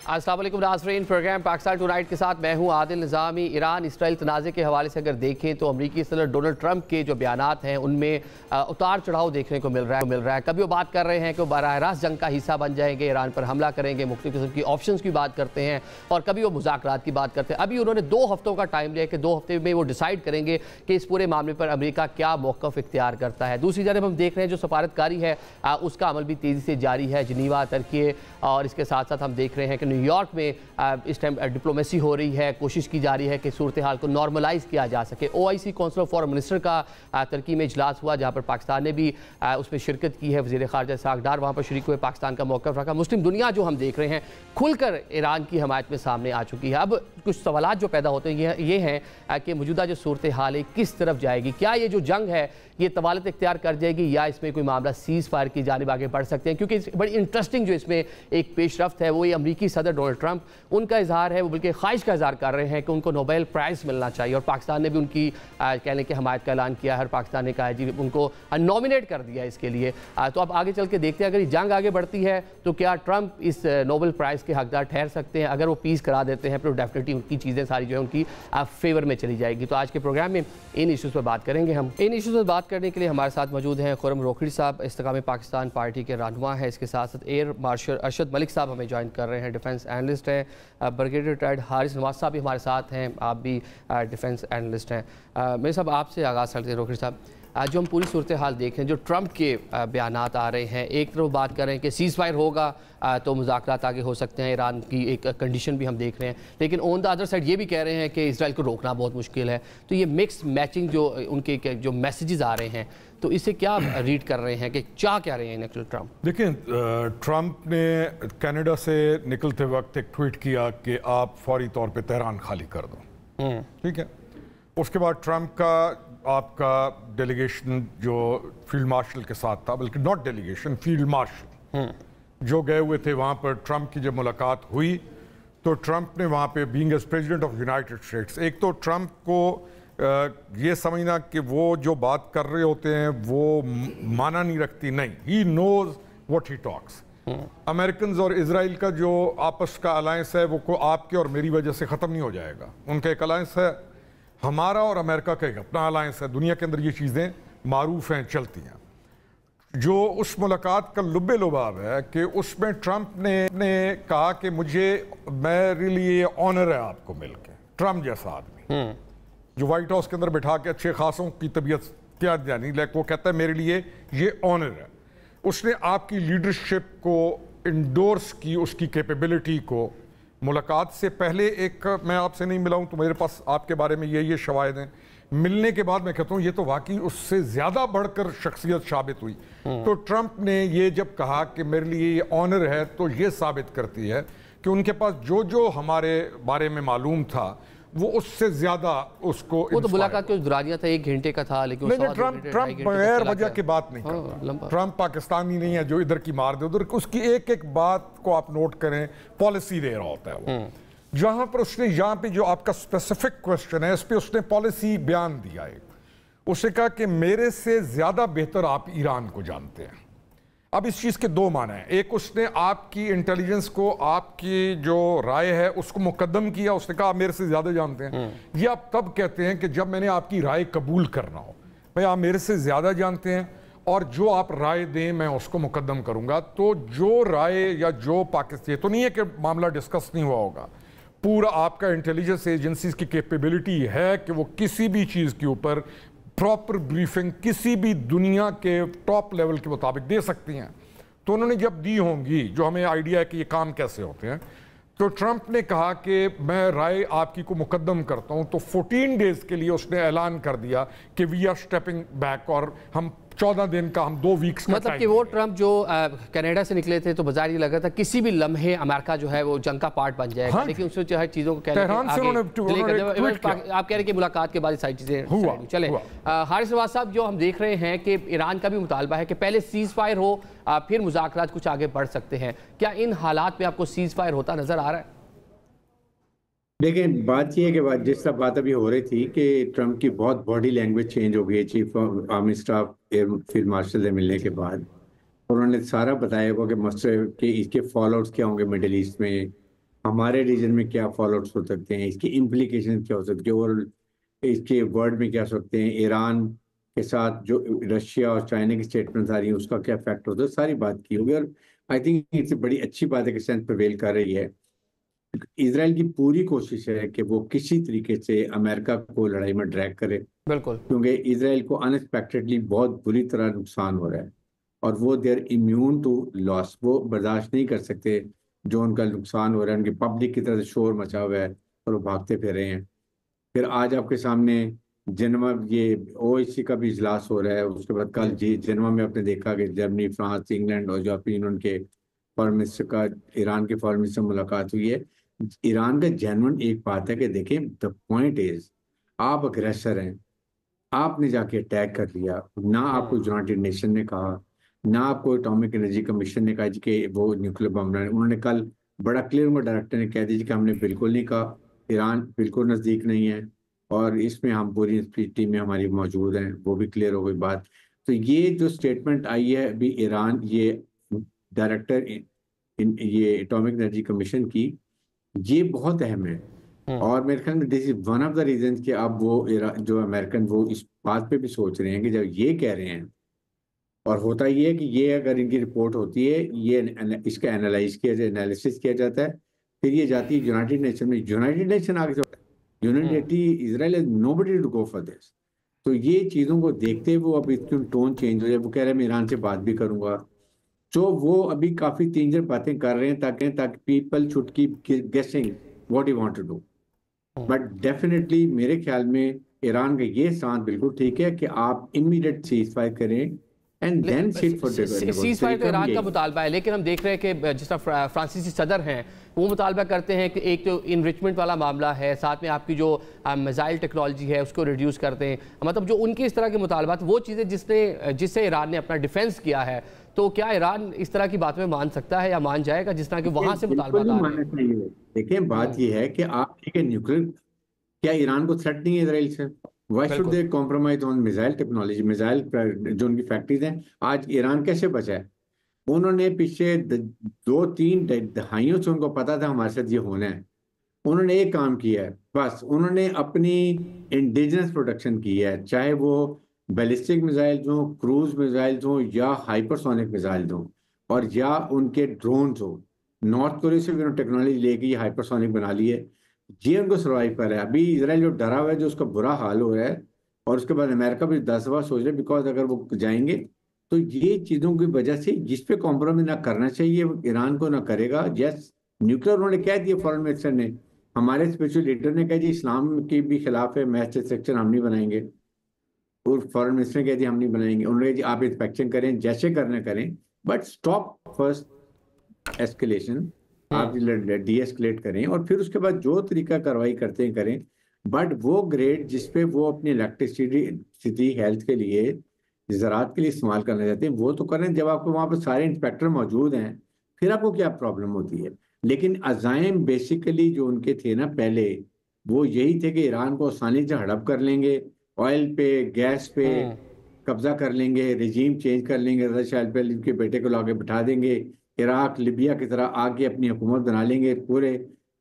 अस्सलाम वालेकुम नाज़रीन, प्रोग्राम पाकिस्तान टुनाइट के साथ मैं हूं आदिल निज़ामी। ईरान इसराइल तनाज़े के हवाले से अगर देखें तो अमरीकी सदर डोनाल्ड ट्रंप के जो बयानात हैं उनमें उतार चढ़ाव देखने को मिल रहा है। कभी वो बात कर रहे हैं कि वो बराह रास्त जंग का हिस्सा बन जाएंगे, ईरान पर हमला करेंगे, मुख्तलिफ किस्म की ऑप्शंस की बात करते हैं, और कभी वो मुज़ाकरात की बात करते हैं। अभी उन्होंने 2 हफ्तों का टाइम लिया कि 2 हफ्ते में वो डिसाइड करेंगे कि इस पूरे मामले पर अमरीका क्या मौक़िफ़ इख्तियार करता है। दूसरी जानब हम देख रहे हैं जो सफारतकारी है उसका अमल भी तेज़ी से जारी है, जिनीवा, तुर्की, और इसके साथ साथ हम देख रहे हैं कि न्यूयॉर्क में इस टाइम डिप्लोमेसी हो रही है, कोशिश की जा रही है कि सूरत हाल को नॉर्मलाइज़ किया जा सके। OIC council of foreign minister का तुर्की में इजलास हुआ जहाँ पर पाकिस्तान ने भी उसमें शिरकत की है। वज़ीर ख़ारजा इसहाक़ डार वहाँ पर शरीक हुए, पाकिस्तान का मौक़िफ़ रखा। मुस्लिम दुनिया जो हम देख रहे हैं खुलकर ईरान की हमायत में सामने आ चुकी है। अब कुछ सवालात जो पैदा होते हैं ये हैं कि मौजूदा जो सूरत हाल है किस तरफ जाएगी, क्या ये जो जंग है ये तवालत इख्तियार कर जाएगी या इसमें कोई मामला सीज़ फायर की जानिब आगे बढ़ सकते हैं। क्योंकि बड़ी इंटरेस्टिंग जो इसमें एक पेशरफ्त है वो ये अमरीकी सदर डोनाल्ड ट्रंप, उनका इजहार है, वो बल्कि ख्वाहिश का इजहार कर रहे हैं कि उनको नोबेल प्राइज़ मिलना चाहिए, और पाकिस्तान ने भी उनकी कहने की हमायत का ऐलान किया। हर पाकिस्तान ने कहा है जी उनको नॉमिनेट कर दिया इसके लिए। तो अब आगे चल के देखते हैं अगर ये जंग आगे बढ़ती है तो क्या ट्रंप इस नोबेल प्राइज़ के हकदार ठहर सकते हैं। अगर वो पीस करा देते हैं फिर डेफिनेटली उनकी चीज़ें सारी जो है उनकी फेवर में चली जाएगी। तो आज के प्रोग्राम में इन इशूज़ पर बात करेंगे। हम इन इशूज़ पर बात करने के लिए हमारे साथ मौजूद हैं खुर्रम रोखड़ी साहब, इस्तेकाम पाकिस्तान पार्टी के रहनुमा है। इसके साथ साथ एयर मार्शल अरशद मलिक साहब हमें ज्वाइन कर रहे हैं, डिफेंस एनालिस्ट हैं। ब्रिगेडियर रिटायर्ड हारिस नवाज साहब भी हमारे साथ हैं, आप भी डिफेंस एनालिस्ट हैं। मेरे साहब आपसे आगाज़ करते हैं रोखड़ी साहब, जो हम पूरी सूरत हाल देखें, जो ट्रंप के बयानात आ रहे हैं, एक तरफ बात कर रहे हैं कि सीज़ फायर होगा तो मुज़ाकरात आगे हो सकते हैं, ईरान की एक कंडीशन भी हम देख रहे हैं, लेकिन ऑन द अदर साइड ये भी कह रहे हैं कि इसराइल को रोकना बहुत मुश्किल है। तो ये मिक्स मैचिंग जो उनके जो मैसेजेस आ रहे हैं, तो इसे क्या रीड कर रहे हैं कि चाह क्या रहे हैं एक्चुअली ट्रंप? देखिए, ट्रंप ने कनाडा से निकलते वक्त एक ट्वीट किया कि आप फौरी तौर पर तेहरान खाली कर दो, ठीक है। उसके बाद ट्रंप का आपका डेलीगेशन जो फील्ड मार्शल के साथ था, बल्कि नॉट डेलीगेशन, फील्ड मार्शल जो गए हुए थे वहाँ पर, ट्रंप की जब मुलाकात हुई तो ट्रंप ने वहाँ पे being as president of United States, एक तो ट्रंप को ये समझना कि वो जो बात कर रहे होते हैं वो माना नहीं रखती, नहीं, he knows what he talks. American और इजराइल का जो आपस का अलायंस है वो आपके और मेरी वजह से ख़त्म नहीं हो जाएगा। उनका एक अलायंस है, हमारा और अमेरिका का एक अपना अलायंस है। दुनिया के अंदर ये चीज़ें मारूफ हैं, चलती हैं। जो उस मुलाकात का लुब्बे लुबाब है कि उसमें ट्रंप ने कहा कि मेरे लिए ऑनर है आपको मिलके, ट्रंप जैसा आदमी जो व्हाइट हाउस के अंदर बिठा के अच्छे खासों की तबीयत क्या जानी, वो कहता है मेरे लिए ये ऑनर है। उसने आपकी लीडरशिप को इंडोर्स की, उसकी कैपेबिलिटी को। मुलाकात से पहले एक मैं आपसे नहीं मिला हूं तो मेरे पास आपके बारे में ये शवाहिद हैं, मिलने के बाद मैं कहता हूं ये तो वाकई उससे ज्यादा बढ़कर शख्सियत साबित हुई। तो ट्रंप ने ये जब कहा कि मेरे लिए ये ऑनर है, तो ये साबित करती है कि उनके पास जो हमारे बारे में मालूम था वो उससे ज्यादा उसको, वो तो मुलाकात के दौरानिया था, 1 घंटे का था, लेकिन ट्रंप बगैर वजह की बात नहीं करता। ट्रंप पाकिस्तानी नहीं है जो इधर की मार दे उधर, उसकी एक एक बात को आप नोट करें, पॉलिसी दे रहा होता है वो। जहां पर उसने, यहाँ पे जो आपका स्पेसिफिक क्वेश्चन है इस पे उसने पॉलिसी बयान दिया है। उसने कहा कि मेरे से ज्यादा बेहतर आप ईरान को जानते हैं। अब इस चीज़ के 2 माने हैं, एक उसने आपकी इंटेलिजेंस को, आपकी जो राय है उसको मुकद्दम किया, उसने कहा आप मेरे से ज़्यादा जानते हैं। ये आप तब कहते हैं कि जब मैंने आपकी राय कबूल करना हो, भाई आप मेरे से ज़्यादा जानते हैं और जो आप राय दें मैं उसको मुकद्दम करूँगा। तो जो राय या जो पाकिस्तान, तो नहीं है कि मामला डिस्कस नहीं हुआ होगा, पूरा आपका इंटेलिजेंस एजेंसीज की कैपेबिलिटी है कि वो किसी भी चीज़ के ऊपर प्रॉपर ब्रीफिंग किसी भी दुनिया के टॉप लेवल के मुताबिक दे सकती हैं। तो उन्होंने जब दी होंगी, जो हमें आइडिया है कि ये काम कैसे होते हैं, तो ट्रंप ने कहा कि मैं राय आपकी को मुकद्दम करता हूं। तो 14 डेज के लिए उसने ऐलान कर दिया कि वी आर स्टेपिंग बैक, और हम 14 दिन का, हम 2 वीक्स का, मतलब कि वो ट्रंप जो कनाडा से निकले थे तो बाजार ये लगा था किसी भी लम्हे अमेरिका जो है वो जंग का पार्ट बन जाएगा। हाँ, लेकिन उससे हर चीज़ों को आप कह रहे हैं कि मुलाकात के बाद सारी चीज़ें चले। हारिस नवाज साहब, जो हम देख रहे हैं कि ईरान का भी मुतालबा है कि पहले सीज़ फायर हो, फिर मुज़ाकरात कुछ आगे बढ़ सकते हैं, क्या इन हालात में आपको सीज़ फायर होता नजर आ रहा है? देखिए, बात यह है कि जिस तरह बात अभी हो रही थी कि ट्रंप की बहुत बॉडी लैंग्वेज चेंज हो गई है chief of army staff field marshal से मिलने के बाद। उन्होंने सारा बताया होगा कि मसले के इसके फॉलोआउट्स क्या होंगे मिडिल ईस्ट में, हमारे रीजन में क्या फॉलोअप्स हो सकते हैं, इसकी इम्प्लीकेशन क्या हो सकती है, और इसके वर्ल्ड में क्या हो सकते हैं, ईरान के साथ जो रशिया और चाइना की स्टेटमेंट आ रही है उसका क्या इफेक्ट होता है, सारी बात की होगी। और आई थिंक इससे बड़ी अच्छी बात है कि सेंस प्रिवेल कर रही है। इसराइल की पूरी कोशिश है कि वो किसी तरीके से अमेरिका को लड़ाई में ड्रैग करे, बिल्कुल। क्योंकि इसराइल को अनएक्सपेक्टेडली बहुत बुरी तरह नुकसान हो रहा है और वो देर इम्यून टू लॉस, वो बर्दाश्त नहीं कर सकते जो उनका नुकसान हो रहा है। उनकी पब्लिक की तरफ से शोर मचा हुआ है और वो भागते फिर रहे हैं। फिर आज आपके सामने जिनेवा, ये ओआईसी का भी इजलास हो रहा है, उसके बाद कल जी जिनेवा में आपने देखा कि जर्मनी, फ्रांस, इंग्लैंड और जापान, उनके फॉरेन मिनिस्टर का ईरान के फॉरेन मिनिस्टर से मुलाकात हुई है। ईरान का जेन्युइन एक बात है कि देखें, द पॉइंट इज, आप अग्रेसर हैं, आपने जाके अटैक कर लिया, ना आपको यूनाइटेड नेशन ने कहा, ना आपको एटॉमिक एनर्जी कमीशन ने कहा जी कि वो न्यूक्लियर बम बनाए। उन्होंने कल बड़ा क्लियर, उनका डायरेक्टर ने कह दिया कि हमने बिल्कुल नहीं कहा, ईरान बिल्कुल नज़दीक नहीं है और इसमें हम पूरी टीम में हमारी मौजूद हैं, वो भी क्लियर हो गई बात। तो ये जो स्टेटमेंट आई है अभी ईरान, ये डायरेक्टर ये एटॉमिक एनर्जी कमीशन की, ये बहुत अहम है। और मेरे ख्याल में this is one of the reason कि अब वो जो अमेरिकन वो इस बात पे भी सोच रहे हैं कि जब ये कह रहे हैं, और होता ये है कि ये अगर इनकी रिपोर्ट होती है, ये इसका एनालाइज किया जाए, एनालिसिस किया जाता है, फिर ये जाती है यूनाइटेड नेशन में, यूनाइटेड नेशन आगे United Israel is nobody to go for this. तो ये चीज़ों को देखते हुए वो अब इसकी टोन चेंज हो जाए, वो कह रहे हैं मैं ईरान से बात भी करूंगा। तो वो अभी काफ़ी तीन चार बातें कर रहे हैं ताकि ताकि people should keep guessing what you want to do. But definitely मेरे ख्याल में ईरान का ये स्थान बिल्कुल ठीक है कि आप इमीडिएट सीज फायर करें and then sit for cease fire तो ईरान का मुतालबा है, लेकिन हम देख रहे हैं कि जिस तरह फ्रांसीसी सदर हैं वो मुतालबा करते हैं कि एक तो इनरिचमेंट वाला मामला है, साथ में आपकी जो मिसाइल टेक्नोलॉजी है उसको रिड्यूस कर दें। मतलब जो उनके इस तरह के मुतालबात, वो चीज़ें जिससे ईरान ने अपना डिफेंस किया है, तो क्या ईरान इस तरह की बात में मान सकता है या मान जाएगा जिस तरह के वहां से मुतालबात आ रहे हैं? देखें, बात यह है कि आप ठीक है, न्यूक्लियर, क्या ईरान को थ्रेट नहीं है इसराइल से? Why should they compromise on missile technology? Missile जो उनकी फैक्ट्रीज हैं, आज ईरान कैसे बचा है? उन्होंने पीछे 2-3 दहाइयों से उनको पता था हमारे साथ ये होना है, उन्होंने एक काम किया है बस, उन्होंने अपनी इंडिजिनस प्रोडक्शन की है, चाहे वो बैलिस्टिक मिसाइल हो, क्रूज मिसाइल हो, या हाइपरसोनिक मिसाइल हो, और या उनके ड्रोन हो। नॉर्थ कोरिया से भी उन्होंने टेक्नोलॉजी लेके ये हाइपरसोनिक बना ली है, ये उनको सर्वाइव कर रहा है। अभी इसराइल जो डरा हुआ है, जो उसका बुरा हाल हो रहा है, और उसके बाद अमेरिका भी 10 बार सोच रहे, बिकॉज अगर वो जाएंगे तो ये चीज़ों की वजह से जिस पे कॉम्प्रोमाइज ना करना चाहिए ईरान को ना करेगा। यस, न्यूक्लियर उन्होंने कह दिया, फॉरेन मिनिस्टर ने, हमारे स्पेशल लीडर ने कहा जी इस्लाम के भी खिलाफ है, मैच सेक्शन हम नहीं बनाएंगे, और फॉरेन मिनिस्टर ने कह दिया हम नहीं बनाएंगे। उन्होंने कहा जी आप इंस्पेक्शन करें, जैसे करना करें, बट स्टॉप फर्स्ट एस्केलेशन, आप डी एस्केलेट करें और फिर उसके बाद जो तरीका कार्रवाई करते हैं करें। बट वो ग्रेड जिसपे वो अपनी इलेक्ट्रिसिटी हेल्थ के लिए, ज़राअत के लिए इस्तेमाल करना चाहते हैं, वो तो करें जब आपको वहाँ पर सारे इंस्पेक्टर मौजूद हैं, फिर आपको क्या प्रॉब्लम होती है? लेकिन अज़ाइम बेसिकली जो उनके थे ना पहले, वो यही थे कि ईरान को आसानी से हड़प कर लेंगे, ऑयल पे, गैस पे कब्जा कर लेंगे, रिजीम चेंज कर लेंगे, रजा शाह पहले के बेटे को लाके बिठा देंगे, इराक लिबिया की तरह आके अपनी हुकूमत बना लेंगे, पूरे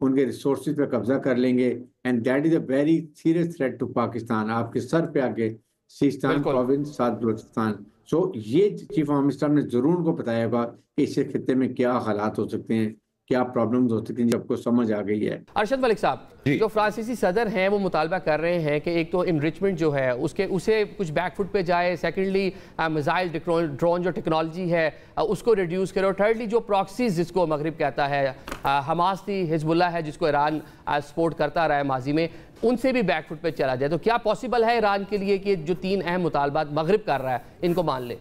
उनके रिसोर्सेज पे कब्जा कर लेंगे, and that is a very serious threat to Pakistan. आपके सर पे आके सिस्तान प्रोविंस, साथ बलूचिस्तान। सो ये चीफ ऑफ मिनिस्टर ने जरूर उनको बताया होगा कि इस खित्ते में क्या हालात हो सकते हैं, क्या प्रॉब्लम्स हो सकती हैं, सबको समझ आ गई है। अरशद मलिक साहब, जो फ्रांसीसी सदर हैं वो मुतालबा कर रहे हैं कि एक तो इनरिचमेंट जो है उसे कुछ बैकफुट पे जाए, सेकेंडली मिसाइल ड्रोन जो टेक्नोलॉजी है उसको रिड्यूस करे, और थर्डली जो प्रॉक्सीज जिसको मगरिब कहता है, हमास थी, हिजबुल्लाह है जिसको ईरान सपोर्ट करता रहा है माजी में, उनसे भी बैकफुट पे चला जाए। तो क्या पॉसिबल है ईरान के लिए कि जो 3 अहम मुतालबात मगरिब कर रहा है इनको मान ले?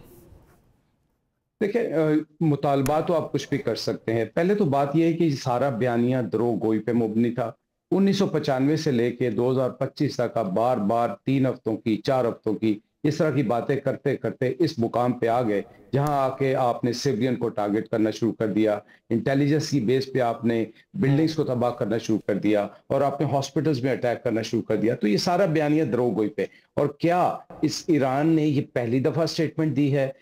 देखिए, मुतालबा तो आप कुछ भी कर सकते हैं। पहले तो बात यह है कि सारा बयानिया द्रोह गोई पे मुबनी था। 1995 से लेके 2025 तक आप बार बार 3 हफ्तों की, 4 हफ्तों की इस तरह की बातें करते करते इस मुकाम पे आ गए जहां आके आपने सिविलियन को टारगेट करना शुरू कर दिया, इंटेलिजेंस की बेस पे आपने बिल्डिंग्स को तबाह करना शुरू कर दिया, और आपने हॉस्पिटल्स में अटैक करना शुरू कर दिया। तो ये सारा बयानिया द्रोह गोई पे। और क्या इस ईरान ने ये पहली दफा स्टेटमेंट दी है?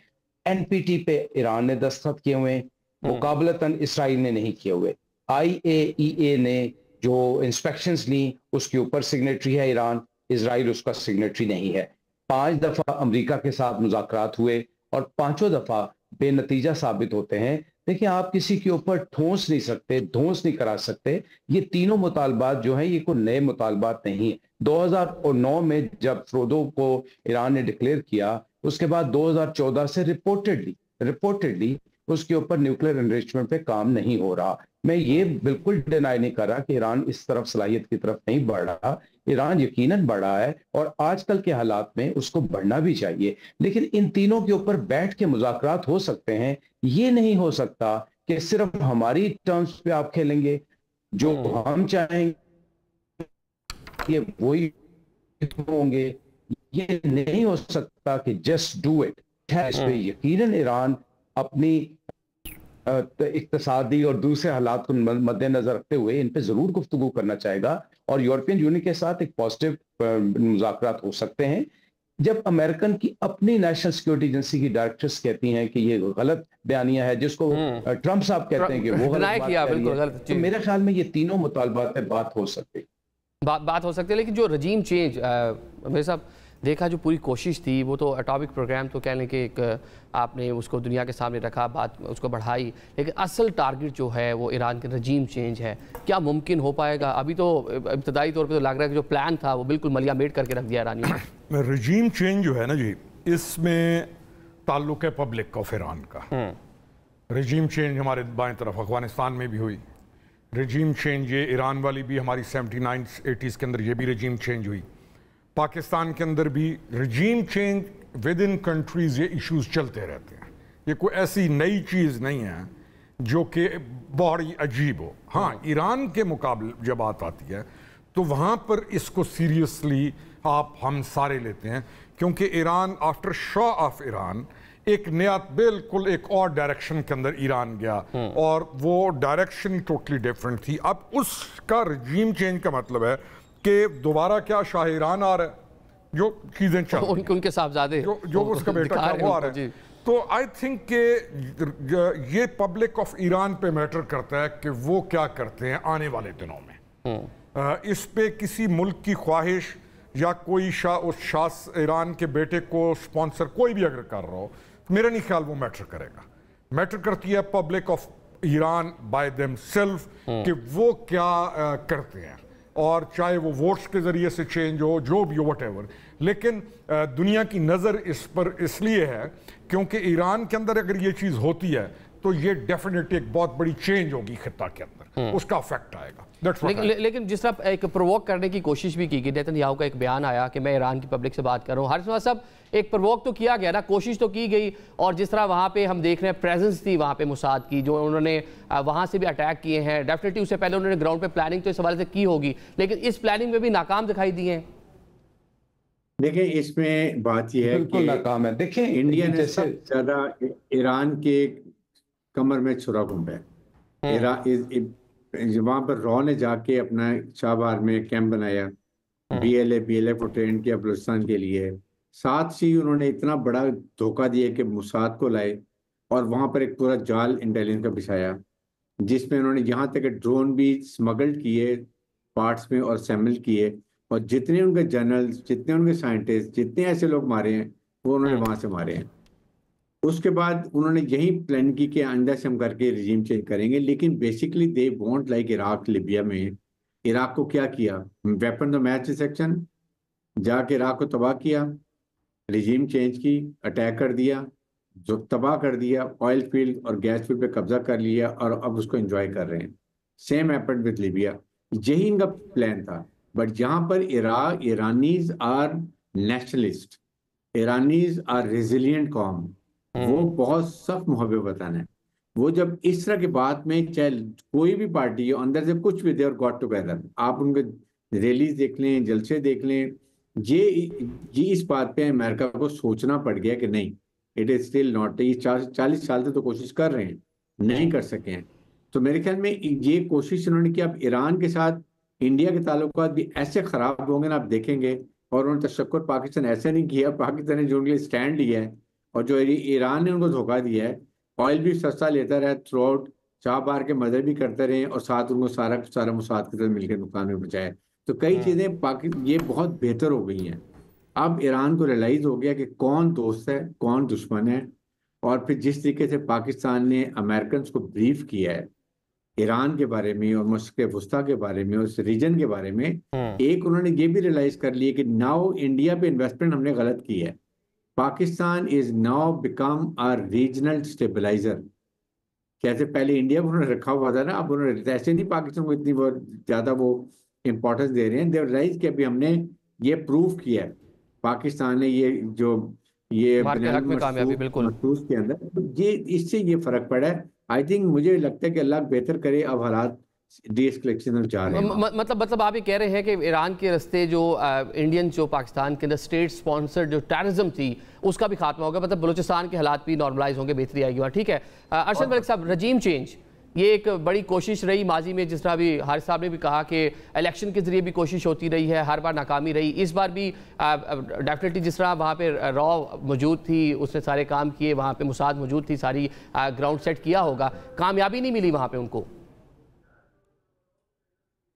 एनपीटी पे ईरान ने दस्तखत किए हुए, मुकाबलतन इसराइल ने नहीं किए हुए। IAEA ने जो इंस्पेक्शंस ली उसके ऊपर सिग्नेटरी है ईरान, इजराइल उसका सिग्नेटरी नहीं है। 5 दफा अमेरिका के साथ मुज़ाकरात हुए और 5 दफा बेनतीजा साबित होते हैं। देखिए, आप किसी के ऊपर ठोस नहीं सकते, धोस नहीं करा सकते। ये तीनों मुतालबात जो हैं ये कोई नए मुतालबात नहीं है। 2009 में जब फ्रोदो को ईरान ने डिक्लेयर किया, उसके बाद 2014 से रिपोर्टेडली उसके ऊपर न्यूक्लियर एनरिचमेंट पे काम नहीं हो रहा। मैं ये बिल्कुल डिनाई नहीं कर रहा कि ईरान इस तरफ सलाहियत की तरफ नहीं बढ़ रहा। ईरान यकीनन बढ़ा है और आजकल के हालात में उसको बढ़ना भी चाहिए, लेकिन इन तीनों के ऊपर बैठ के मुज़ाकरात हो सकते हैं। ये नहीं हो सकता कि सिर्फ हमारी टर्म्स पे आप खेलेंगे, जो हम चाहेंगे वही होंगे। ये नहीं हो सकता कि जस्ट डू इट। इस पे यकीनन ईरान अपनी इक्तिसादी और दूसरे हालात को मद्देनजर रखते हुए इन पे जरूर गुफ्तगू करना चाहेगा और यूरोपियन यूनियन के साथ एक पॉजिटिव मुज़ाकरात हो सकते हैं। जब अमेरिकन की अपनी नेशनल सिक्योरिटी एजेंसी की डायरेक्टर्स कहती हैं कि ये गलत बयानिया है, जिसको ट्रंप साहब कहते हैं कि वो गलत बात कर रही है, तो मेरे ख्याल में ये तीनों मुतालबात पे बात हो सकती है, बात हो सकती है। लेकिन जो रजीम चेंज मेरे साहब देखा, जो पूरी कोशिश थी वो तो एटॉमिक प्रोग्राम तो कह लें कि एक आपने उसको दुनिया के सामने रखा, बात उसको बढ़ाई, लेकिन असल टारगेट जो है वो ईरान के रजीम चेंज है। क्या मुमकिन हो पाएगा? अभी तो इब्तदाई तौर पे तो लग रहा है कि जो प्लान था वो बिल्कुल मलियामेट करके रख दिया ईरानियों ने। रजीम चेंज जो है ना जी, इसमें ताल्लुक है पब्लिक ऑफ ईरान का। रजीम चेंज हमारे बाएं तरफ अफगानिस्तान में भी हुई, रजीम चेंज ये ईरान वाली भी हमारी 79-80s के अंदर ये भी रजीम चेंज हुई। पाकिस्तान के अंदर भी रजीम चेंज विद इन कंट्रीज ये इश्यूज चलते रहते हैं। ये कोई ऐसी नई चीज़ नहीं है जो कि बड़ी अजीब हो। हाँ, ईरान के मुकाबले जब बात आती है तो वहाँ पर इसको सीरियसली हम सारे लेते हैं, क्योंकि Iran after Shaw of Iran एक नया बिल्कुल एक और डायरेक्शन के अंदर ईरान गया और वो डायरेक्शन टोटली डिफरेंट थी। अब उसका रजीम चेंज का मतलब है कि दोबारा क्या शाह ईरान आ रहा है, जो चीजें चल उनके साहबजादे जो उसका बेटा था वो आ रहा है। तो आई थिंक कि ये पब्लिक ऑफ ईरान पे मैटर करता है कि वो क्या करते हैं आने वाले दिनों में। इस पे किसी मुल्क की ख्वाहिश या कोई शाह ईरान के बेटे को स्पॉन्सर कोई भी अगर कर रहा हो, मेरा नहीं ख्याल वो मैटर करेगा। मैटर करती है public of Iran by themselves कि वो क्या करते हैं, और चाहे वो वोट्स के जरिए से चेंज हो, जो भी हो, व्हाटएवर। लेकिन दुनिया की नज़र इस पर इसलिए है क्योंकि ईरान के अंदर अगर ये चीज़ होती है तो ये डेफिनेटली एक बहुत बड़ी चेंज होगी खित्ता के अंदर, उसका इफेक्ट आएगा। लेकिन जिस तरह एक प्रोवोक करने की कोशिश भी की गई, नेतन्याहू का एक बयान आया कि मैं ईरान की पब्लिक से बात कर रहा हूँ। हर सब एक प्रोवोक तो किया गया ना, कोशिश तो की गई, और जिस तरह वहाँ पे हम देख रहे हैं प्रेजेंस थी वहाँ पे मुसाद की, जो उन्होंने वहाँ से भी अटैक किए हैं। डेफिनेटली उससे पहले उन्होंने ग्राउंड पे प्लानिंग तो इस हवाले से की होगी, लेकिन इस प्लानिंग में भी नाकाम दिखाई दिए हैं। देखिए, इसमें बात यह है कि नाकाम है। देखिए, इंडिया ने सबसे ज्यादा ईरान के कमर में छुरा घूमा है। वहां पर रॉ ने जाके अपना शाहबार में कैंप बनाया, BLF को ट्रेन किया बलूचिस्तान के लिए। साथ ही उन्होंने इतना बड़ा धोखा दिया कि मुसाद को लाए और वहां पर एक पूरा जाल इंटेलिजेंस का बिछाया, जिसमें उन्होंने यहाँ तक ड्रोन भी स्मगल्ड किए पार्ट्स में और असेंबल किए, और जितने उनके जनरल्स, जितने उनके साइंटिस्ट, जितने ऐसे लोग मारे हैं वो उन्होंने वहां से मारे हैं। उसके बाद उन्होंने यही प्लान की कि आइंदा से हम करके रिजीम चेंज करेंगे, लेकिन basically they want like Iraq, Libya में इराक को क्या किया, वेपन ऑफ मैच सेक्शन, जाके इराक को तबाह किया, रिजीम चेंज की, अटैक कर दिया, जो तबाह कर दिया, ऑयल फील्ड और गैस फील्ड पे कब्जा कर लिया और अब उसको एंजॉय कर रहे हैं। Same happened with Libya. यही इनका प्लान था। बट यहाँ पर Iranians are nationalist, Iranians are resilient कॉम, वो बहुत सख्त मोहब्बत वतन है। वो जब इस तरह की बात में, चाहे कोई भी पार्टी हो, अंदर से कुछ भी दे और गॉट टुगेदर, आप उनके रैलीज देख लें, जलसे देख लें, ये इस बात पे अमेरिका को सोचना पड़ गया कि नहीं, इट इज स्टिल नॉट। ये 40 साल से तो कोशिश कर रहे हैं, नहीं कर सके हैं। तो मेरे ख्याल में ये कोशिश उन्होंने की। अब ईरान के साथ इंडिया के ताल्लुकात भी ऐसे खराब होंगे ना, आप देखेंगे। और उन्होंने तशक्कुर पाकिस्तान ऐसे नहीं किया, पाकिस्तान ने जो उनके लिए स्टैंड लिया है और जो ईरान ने उनको धोखा दिया है, ऑयल भी सस्ता लेता रहा थ्रू आउट चाह बार के मदद भी करते रहे और साथ उनको सारा मुसाद के साथ मिलकर नुकसान में बचाए। तो कई चीजें पाकिस्तान ये बहुत बेहतर हो गई हैं। अब ईरान को रियलाइज हो गया कि कौन दोस्त है कौन दुश्मन है, और फिर जिस तरीके से पाकिस्तान ने अमेरिकन को ब्रीफ किया है ईरान के बारे में और मशरिक़ वस्ता के बारे में और उस रीजन के बारे में, एक उन्होंने ये भी रियलाइज कर लिया कि नाउ इंडिया पे इन्वेस्टमेंट हमने गलत की है। Pakistan is now become a regional stabiliser. जैसे पहले इंडिया को उन्होंने रखा हुआ था ना, अब उन्होंने ऐसे नहीं पाकिस्तान को इतनी ज्यादा वो इम्पोर्टेंस दे रहे हैं। दे रियलाइज कि अभी हमने ये प्रूव किया है, पाकिस्तान ने ये महसूस के अंदर, तो ये इससे ये फर्क पड़ा है। आई थिंक मुझे लगता है कि अल्लाह बेहतर करे, अब हालात डीएस्केलेशन जा रहे हैं। मतलब आप ये कह रहे हैं कि ईरान के रास्ते जो इंडियन जो पाकिस्तान के अंदर स्टेट स्पॉन्सर्ड जो टेररिज्म थी उसका भी खात्मा होगा, मतलब बलूचिस्तान के हालात भी नॉर्मलाइज होंगे, बेहतरी आएगी वहाँ। ठीक है अरशद मलिक साहब, रजीम चेंज ये एक बड़ी कोशिश रही माजी में, जिस तरह भी हारिस साहब ने भी कहा कि इलेक्शन के जरिए भी कोशिश होती रही है, हर बार नाकामी रही। इस बार भी डेफिनेटली जिस तरह वहाँ पे रॉ मौजूद थी, उसने सारे काम किए, वहाँ पे मुसाद मौजूद थी, सारी ग्राउंड सेट किया होगा, कामयाबी नहीं मिली वहाँ पे उनको।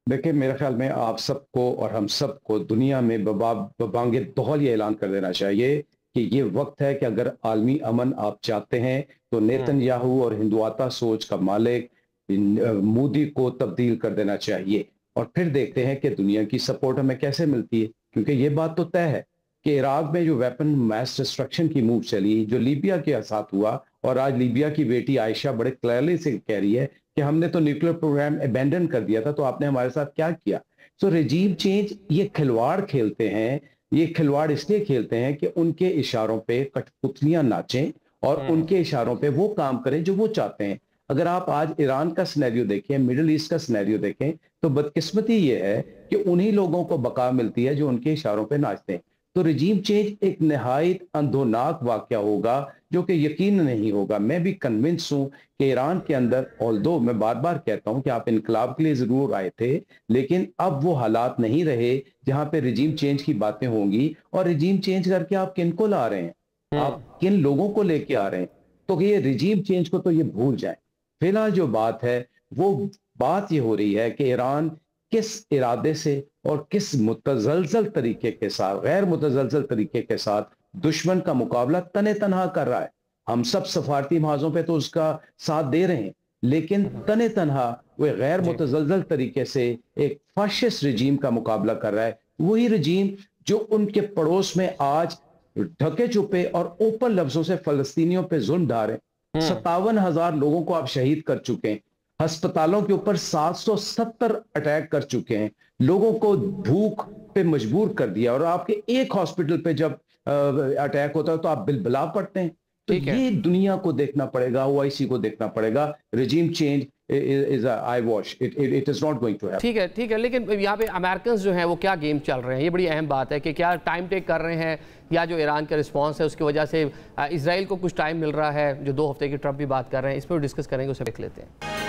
देखिए मेरे ख्याल में आप सबको और हम सबको दुनिया में बबांगे दौहल ये ऐलान कर देना चाहिए कि ये वक्त है कि अगर आलमी अमन आप चाहते हैं तो नेतन्याहू और हिंदुआता सोच का मालिक मोदी को तब्दील कर देना चाहिए, और फिर देखते हैं कि दुनिया की सपोर्ट हमें कैसे मिलती है। क्योंकि ये बात तो तय है कि इराक में जो वेपन मैस डिस्ट्रक्शन की मूव चली, जो लीबिया के साथ हुआ, और आज लीबिया की बेटी आयशा बड़े क्लियरली से कह रही है कि हमने तो न्यूक्लियर प्रोग्राम अबैंडन कर दिया था, तो आपने हमारे साथ क्या किया। सो रेजीम चेंज ये खिलवाड़ खेलते हैं, ये खिलवाड़ इसलिए खेलते हैं कि उनके इशारों पे कठपुतलियां नाचें और उनके इशारों पे वो काम करें जो वो चाहते हैं। अगर आप आज ईरान का सिनेरियो देखें, मिडिल ईस्ट का सिनेरियो देखें, तो बदकिस्मती ये है कि उन्हीं लोगों को बका मिलती है जो उनके इशारों पे नाचते हैं। तो रिजीम चेंज एक निहायत अंधोनाक वाकया होगा जो कि यकीन नहीं होगा। मैं भी कन्विंस हूं कि ईरान के अंदर, ऑल्दो मैं बार बार कहता हूं कि आप इनकलाब के लिए जरूर आए थे, लेकिन अब वो हालात नहीं रहे जहां पे रिजीम चेंज की बातें होंगी। और रिजीम चेंज करके आप किन को ला रहे हैं, आप किन लोगों को लेके आ रहे हैं, तो ये रिजीम चेंज को तो ये भूल जाए। फिलहाल जो बात है वो बात ये हो रही है कि ईरान किस इरादे से और किस मुतजलजल तरीके के साथ, गैर मुतजलजल तरीके के साथ दुश्मन का मुकाबला तने तनहा कर रहा है। हम सब सफारती महाजों पे तो उसका साथ दे रहे हैं, लेकिन तने तनहा वो गैर मुतजलजल तरीके से एक फाशिस्ट रजीम का मुकाबला कर रहा है। वही रजीम जो उनके पड़ोस में आज ढके छुपे और ओपन लफ्जों से फलस्तीनियों पे जुल्म ढा रहे हैं। 57,000 लोगों को आप शहीद कर चुके हैं, अस्पतालों के ऊपर 770 अटैक कर चुके हैं, लोगों को भूख पे मजबूर कर दिया, और आपके एक हॉस्पिटल पे जब अटैक होता है तो आप बिलबिला पड़ते हैं। तो ये दुनिया को देखना पड़ेगा, ओआईसी को देखना पड़ेगा। Regime change is eyewash it is not going to happen. ठीक है, लेकिन यहाँ पे अमेरिकन जो हैं वो क्या गेम चल रहे हैं, ये बड़ी अहम बात है कि क्या टाइम टेक कर रहे हैं, या जो ईरान का रिस्पांस है उसकी वजह से इसराइल को कुछ टाइम मिल रहा है, जो 2 हफ्ते की ट्रंप भी बात कर रहे हैं, इस पर डिस्कस करेंगे, उसे देख लेते हैं।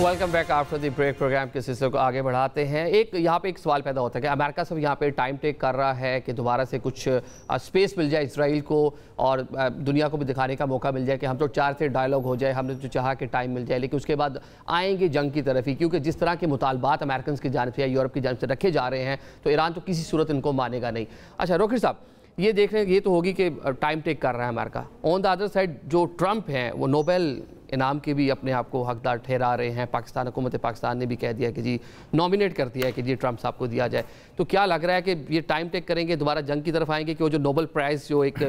Welcome back after the break. Programme के सिलसिले को आगे बढ़ाते हैं। यहाँ पे एक सवाल पैदा होता है कि अमेरिका सब यहाँ पे टाइम टेक कर रहा है कि दोबारा से कुछ स्पेस मिल जाए इसराइल को, और दुनिया को भी दिखाने का मौका मिल जाए कि हम तो चार से डायलॉग हो जाए, हमने जो चाहा कि टाइम मिल जाए, लेकिन उसके बाद आएंगे जंग की तरफ ही, क्योंकि जिस तरह के मुतालबात अमेरिकन की जानिब से या यूरोप की जानिब से रखे जा रहे हैं तो ईरान तो किसी सूरत इनको मानेगा नहीं। अच्छा रोकिर साहब, ये देख रहे हैं, ये तो होगी कि टाइम टेक कर रहा है America. On the other side जो ट्रंप हैं वो नोबेल इनाम के भी अपने आप को हकदार ठहरा रहे हैं। पाकिस्तान, हुकूमत पाकिस्तान ने भी कह दिया कि जी नॉमिनेट कर दिया है कि जी ट्रंप साहब को दिया जाए। तो क्या लग रहा है कि ये टाइम टेक करेंगे, दोबारा जंग की तरफ आएंगे कि वो जो नोबेल प्राइज़ जो एक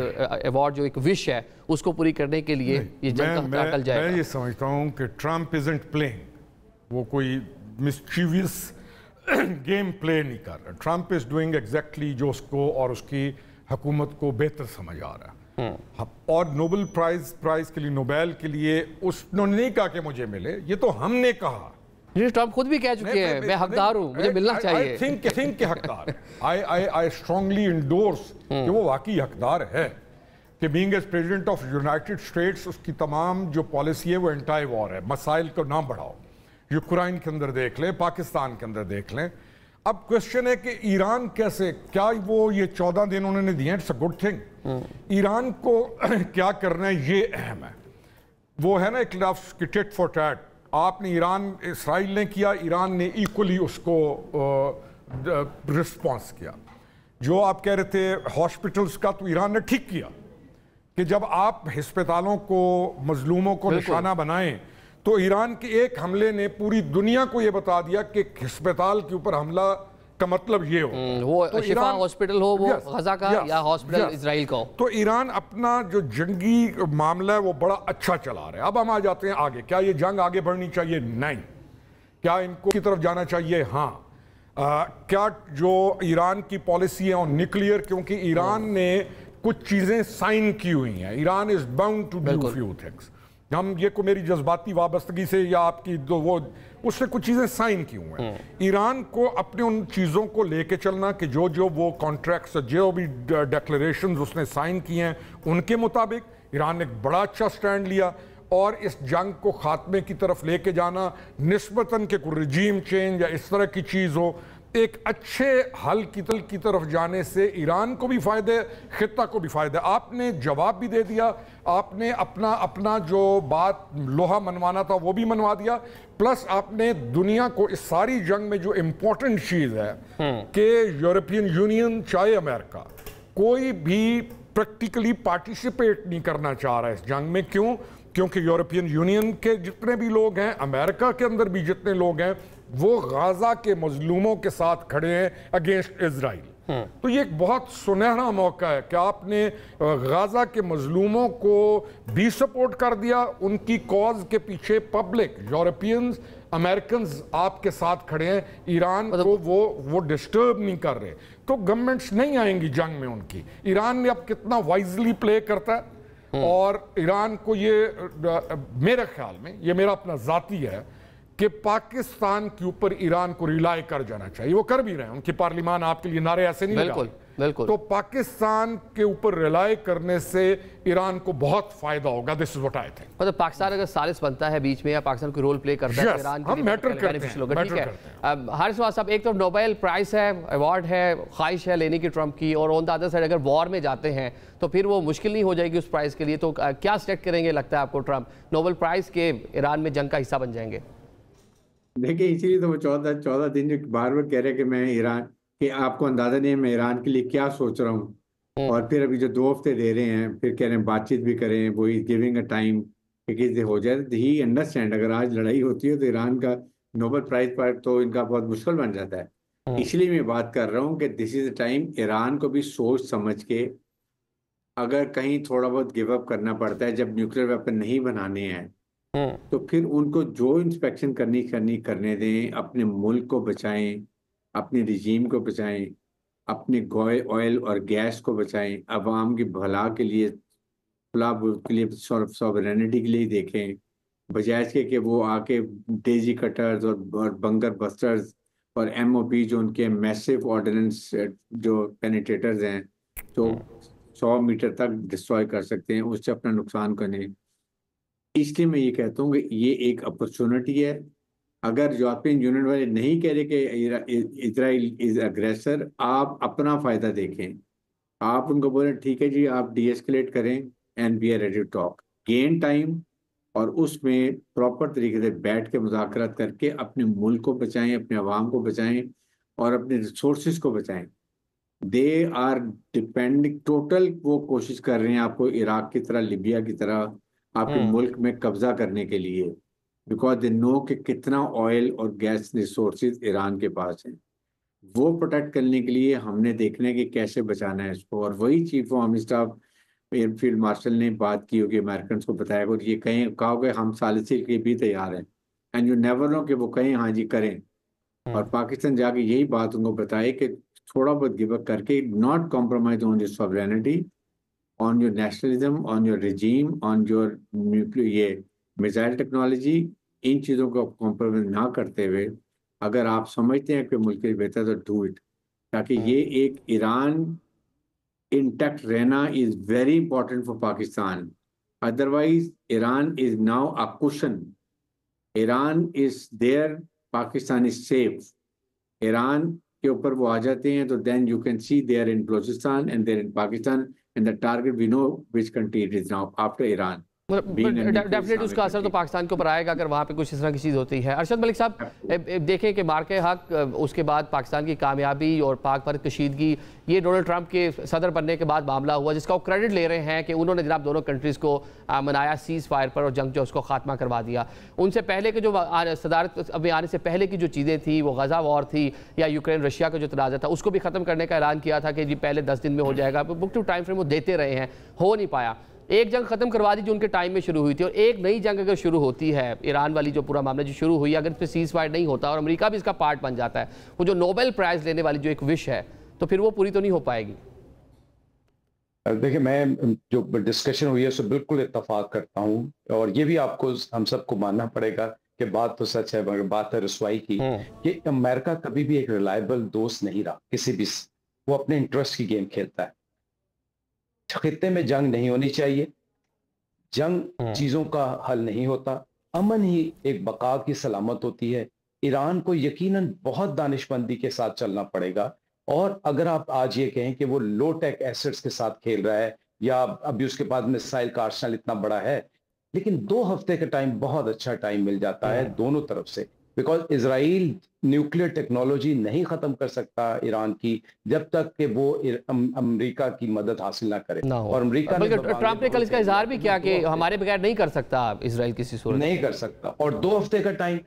अवार्ड जो एक विश है उसको पूरी करने के लिए ये जंग का खतरा टल जाएगा? मैं ये समझता हूँ कि ट्रंप इजंट प्लेइंग, वो कोई मिस्चीवियस गेम प्ले नहीं कर रहा। ट्रंप इज डूइंग एग्जैक्टली जो उसको और उसकी हुकूमत को बेहतर समझ आ रहा है। और नोबेल प्राइज के लिए, नोबेल के लिए उसने नहीं कहा कि मुझे मिले, ये तो हमने कहा। ये ट्रंप खुद भी कह चुके हैं मैं हकदार हूं, मुझे मिलना चाहिए। आई थिंक के हकदार। आई स्ट्रांगली इंडोर्स कि वो वाकई हकदार है, कि being as president of United States उसकी तमाम जो पॉलिसी है वो एंटी वॉर है, मसाइल को ना बढ़ाओ। यूक्रेन के अंदर देख लें, पाकिस्तान के अंदर देख लें। अब क्वेश्चन है कि ईरान कैसे, क्या वो ये 14 दिन उन्होंने दिए, it's a good thing. Iran को क्या करना है ये अहम है। वो है ना एक लफ्ज कि टिट फॉर टैट, आपने ईरान, इसराइल ने किया, ईरान ने इक्वली उसको रिस्पॉन्स किया। जो आप कह रहे थे हॉस्पिटल्स का, तो ईरान ने ठीक किया कि जब आप अस्पतालों को, मजलूमों को निशाना बनाएं, तो ईरान के एक हमले ने पूरी दुनिया को यह बता दिया कि अस्पताल के ऊपर हमला का मतलब ये हो, वो तो शिफा हॉस्पिटल हो वो गजा का या हॉस्पिटल इजराइल का हो। तो ईरान अपना जो जंगी मामला है वो बड़ा अच्छा चला रहा है। अब हम आ जाते हैं आगे, क्या ये जंग आगे बढ़नी चाहिए? नहीं। क्या इनको की तरफ जाना चाहिए? हाँ। क्या जो ईरान की पॉलिसी है ऑन न्यूक्लियर, क्योंकि ईरान ने कुछ चीजें साइन की हुई हैं, Iran is bound to do few things. हम ये को मेरी जज्बाती वाबस्तगी से या आपकी तो वो उससे कुछ चीजें साइन की हुई हैं। ईरान को अपने उन चीजों को लेके चलना कि जो जो वो कॉन्ट्रैक्ट्स, जो भी डिक्लेरेशंस उसने साइन किए हैं उनके मुताबिक ईरान ने एक बड़ा अच्छा स्टैंड लिया और इस जंग को खात्मे की तरफ लेके जाना, निस्बतन के कोई रजीम चेंज या इस तरह की चीज हो, एक अच्छे हल की तरफ जाने से ईरान को भी फायदे, खित्ता को भी फायदा। आपने जवाब भी दे दिया, आपने अपना जो बात लोहा मनवाना था वो भी मनवा दिया, प्लस आपने दुनिया को इस सारी जंग में जो इंपॉर्टेंट चीज है कि यूरोपियन यूनियन चाहे अमेरिका, कोई भी प्रैक्टिकली पार्टिसिपेट नहीं करना चाह रहा है इस जंग में। क्यों? क्योंकि यूरोपियन यूनियन के जितने भी लोग हैं, अमेरिका के अंदर भी जितने लोग हैं, वो गाजा के मजलूमों के साथ खड़े हैं अगेंस्ट इजराइल। तो ये एक बहुत सुनहरा मौका है कि आपने गाजा के मजलूमों को भी सपोर्ट कर दिया, उनकी कॉज के पीछे पब्लिक, यूरोपियंस, अमेरिकन आपके साथ खड़े हैं, ईरान को वो डिस्टर्ब नहीं कर रहे। तो गवर्नमेंट्स नहीं आएंगी जंग में उनकी। ईरान ने अब कितना वाइजली प्ले करता है, और ईरान को ये मेरे ख्याल में, ये मेरा अपना जाती है कि पाकिस्तान के ऊपर ईरान को रिलाय कर जाना चाहिए। वो कर भी रहे हैं, उनकी पार्लियामान आपके लिए नारे ऐसे नहीं लगा। बिल्कुल। तो पाकिस्तान के ऊपर रिलाय करने से ईरान को बहुत फायदा होगा। This is what I think. मतलब पाकिस्तान अगर सालिस बनता है बीच में या पाकिस्तान कोई रोल प्ले करता है, ईरान के लिए बेनिफिशियल होगा। ठीक है। हारिस साहब, एक तो नोबेल प्राइज है, अवार्ड है, ख्वाहिश है लेने की ट्रंप की, और ऑन द अदर साइड अगर वॉर में जाते हैं तो फिर वो मुश्किल नहीं हो जाएगी उस प्राइज के लिए? तो क्या सेलेक्ट करेंगे लगता है आपको ट्रंप, नोबेल प्राइज के ईरान में जंग का हिस्सा बन जाएंगे? देखिए, इसीलिए तो वो 14 दिन बार बार कह रहे हैं कि मैं ईरान, कि आपको अंदाजा नहीं है मैं ईरान के लिए क्या सोच रहा हूँ। और फिर अभी जो 2 हफ्ते दे रहे हैं, फिर कह रहे हैं बातचीत भी करें, वो गिविंग अ टाइम कि किसी हो जाए। ही अंडरस्टैंड, अगर आज लड़ाई होती है तो ईरान का नोबेल प्राइज पर तो इनका बहुत मुश्किल बन जाता है। इसलिए मैं बात कर रहा हूँ कि this is the time Iran को भी सोच समझ के, अगर कहीं थोड़ा बहुत गिव अप करना पड़ता है, जब न्यूक्लियर वेपन नहीं बनाने हैं, तो फिर उनको जो इंस्पेक्शन करने दें, अपने मुल्क को बचाएं, अपने रिजीम को बचाएं, अपने ऑयल और गैस को बचाएं, अवाम की भला के लिए, सॉवरेनिटी के लिए देखें, बजाय इसके कि वो आके डेजी कटर्स और बंकर बस्टर्स और MOP जो उनके मैसिव ऑर्डिनेंस जो पेनिट्रेटर्स हैं, जो 100 मीटर तक डिस्ट्रॉय कर सकते हैं, उससे अपना नुकसान करने। इसलिए मैं ये कहता हूँ कि ये एक अपॉर्चुनिटी है। अगर यूरोपियन यूनियन वाले नहीं कह रहे कि इजराइल इज अग्रेसर, आप अपना फायदा देखें। आप उनको बोले ठीक है जी, आप डीएस्केलेट करें and we are ready to talk, gain time, और उसमें प्रॉपर तरीके से बैठ के मुज़ाकरात करके अपने मुल्क को बचाएं, अपने अवाम को बचाएं और अपने रिसोर्सेज को बचाएं। दे आर डिपेंडिंग टोटल, वो कोशिश कर रहे हैं आपको इराक की तरह, लिबिया की तरह आपके मुल्क में कब्जा करने के लिए, बिकॉज दे नो कि कितना ऑयल और गैस रिसोर्सेज ईरान के पास हैं। वो प्रोटेक्ट करने के लिए हमने देखना है कि कैसे बचाना है इसको। और वही chief of army staff field marshal ने बात की होगी, अमेरिकन को बताया और ये कहा होगा हम सालिसी के भी तैयार हैं, एंड यू नेवर नो कि वो कहें हाँ जी करें। और पाकिस्तान जाके यही बात उनको बताए कि थोड़ा बहुत गिव अप करके, not compromise on your sovereignty, on your nationalism, on your regime, on your ये मिसाइल टेक्नोलॉजी, इन चीज़ों को कॉम्प्रोमाइज ना करते हुए अगर आप समझते हैं कि मुल्क के लिए बेहतर, तो डू इट, ताकि ये एक इंटैक्ट रहना is very important for Pakistan. Otherwise Iran is now a cushion. Iran is there, Pakistan is safe. Iran के ऊपर वो आ जाते हैं तो then you can see there in Balochistan and there in Pakistan and the target we know which country it is now after Iran. Definitely उसका असर तो पाकिस्तान के ऊपर आएगा अगर वहाँ पे कुछ इस तरह की चीज़ होती है। अरशद मलिक साहब, देखें कि मार्के हक, उसके बाद पाकिस्तान की कामयाबी और पाक भारत कशीदगी, ये डोनाल्ड ट्रंप के सदर बनने के बाद मामला हुआ जिसका वो क्रेडिट ले रहे हैं कि उन्होंने जनाब दोनों कंट्रीज़ को मनाया सीज़ फायर पर और जंग जो उसको खात्मा करवा दिया। उनसे पहले के जो सदारत अभी आने से पहले की जो चीज़ें थी, वो गज़ा वॉर थी या यूक्रेन रशिया का जो तनाज़ा था, उसको भी ख़त्म करने का ऐलान किया था कि जी पहले 10 दिन में हो जाएगा। बुक टू टाइम फ्रेम वो देते रहे हैं, हो नहीं पाया। एक जंग खत्म करवा दी जो उनके टाइम में शुरू हुई थी, और एक नई जंग अगर शुरू होती है, ईरान वाली जो पूरा मामला जो शुरू हुई, अगर इस पर सीज फायर नहीं होता और अमेरिका भी इसका पार्ट बन जाता है, वो जो नोबेल प्राइज लेने वाली जो एक विश है, तो फिर वो पूरी तो नहीं हो पाएगी। देखिए, मैं जो डिस्कशन हुई है उससे बिल्कुल इत्तफाक करता हूँ, और ये भी आपको हम सबको मानना पड़ेगा कि बात तो सच है, मगर बात है रसवाई की कि अमेरिका कभी भी एक रिलायबल दोस्त नहीं रहा किसी भी। वो अपने इंटरेस्ट की गेम खेलता है। खित्ते में जंग नहीं होनी चाहिए, जंग चीजों का हल नहीं होता, अमन ही एक बका की सलामत होती है। ईरान को यकीनन बहुत दानिशमंदी के साथ चलना पड़ेगा, और अगर आप आज ये कहें कि वो लो टेक एसेट्स के साथ खेल रहा है या अभी उसके पास मिसाइल का आर्सेनल इतना बड़ा है, लेकिन 2 हफ्ते का टाइम बहुत अच्छा टाइम मिल जाता है दोनों तरफ से, बिकॉज इजराइल न्यूक्लियर टेक्नोलॉजी नहीं खत्म कर सकता ईरान की जब तक कि वो अमेरिका की मदद हासिल ना करे। और अमेरिका ट्रंप ने कल इसका इजहार भी किया कि हमारे बगैर नहीं कर सकता इजराइल किसी सूरत नहीं कर सकता। और 2 हफ्ते का टाइम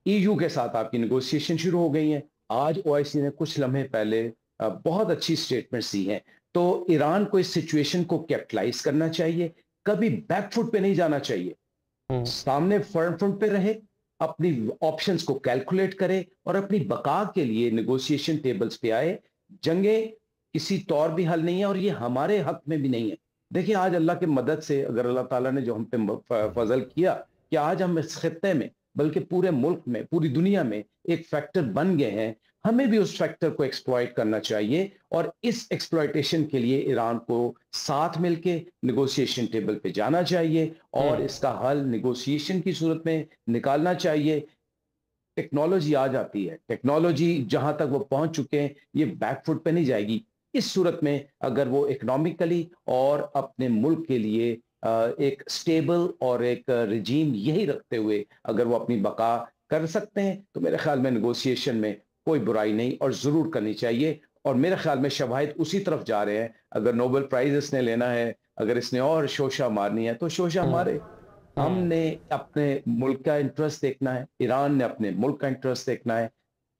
ईयू के साथ आपकी नेगोशिएशन शुरू हो गई है। आज ओआईसी ने कुछ लम्हे पहले बहुत अच्छी स्टेटमेंट्स दी हैं। तो ईरान को इस सिचुएशन को कैपिटलाइज करना चाहिए, कभी बैकफुट पे नहीं जाना चाहिए, सामने फर्म फ्रंट पे रहे, अपनी ऑप्शंस को कैलकुलेट करे और अपनी बका के लिए नेगोशिएशन टेबल्स पे आए। जंगें किसी तौर भी हल नहीं है और ये हमारे हक में भी नहीं है। देखिए, आज अल्लाह की मदद से, अगर अल्लाह ताला ने जो हम पे फजल किया कि आज हम इस खित्ते में, बल्कि पूरे मुल्क में, पूरी दुनिया में एक फैक्टर बन गए हैं, हमें भी उस फैक्टर को एक्सप्लॉइट करना चाहिए। और इस एक्सप्लॉइटेशन के लिए ईरान को साथ मिलके नेगोशिएशन टेबल पे जाना चाहिए और इसका हल नेगोशिएशन की सूरत में निकालना चाहिए। टेक्नोलॉजी आ जाती है, टेक्नोलॉजी जहां तक वो पहुंच चुके हैं, ये बैकफुट पे नहीं जाएगी। इस सूरत में अगर वो इकोनॉमिकली और अपने मुल्क के लिए एक स्टेबल और एक रिजीम यही रखते हुए अगर वो अपनी बका कर सकते हैं, तो मेरे ख्याल में नेगोशिएशन में कोई बुराई नहीं और जरूर करनी चाहिए। और मेरे ख्याल में शवाहिद उसी तरफ जा रहे हैं। अगर नोबेल प्राइज इसने लेना है, अगर इसने और शोशा मारनी है, तो शोशा मारे। हमने अपने मुल्क का इंटरेस्ट देखना है, ईरान ने अपने मुल्क का इंटरेस्ट देखना है,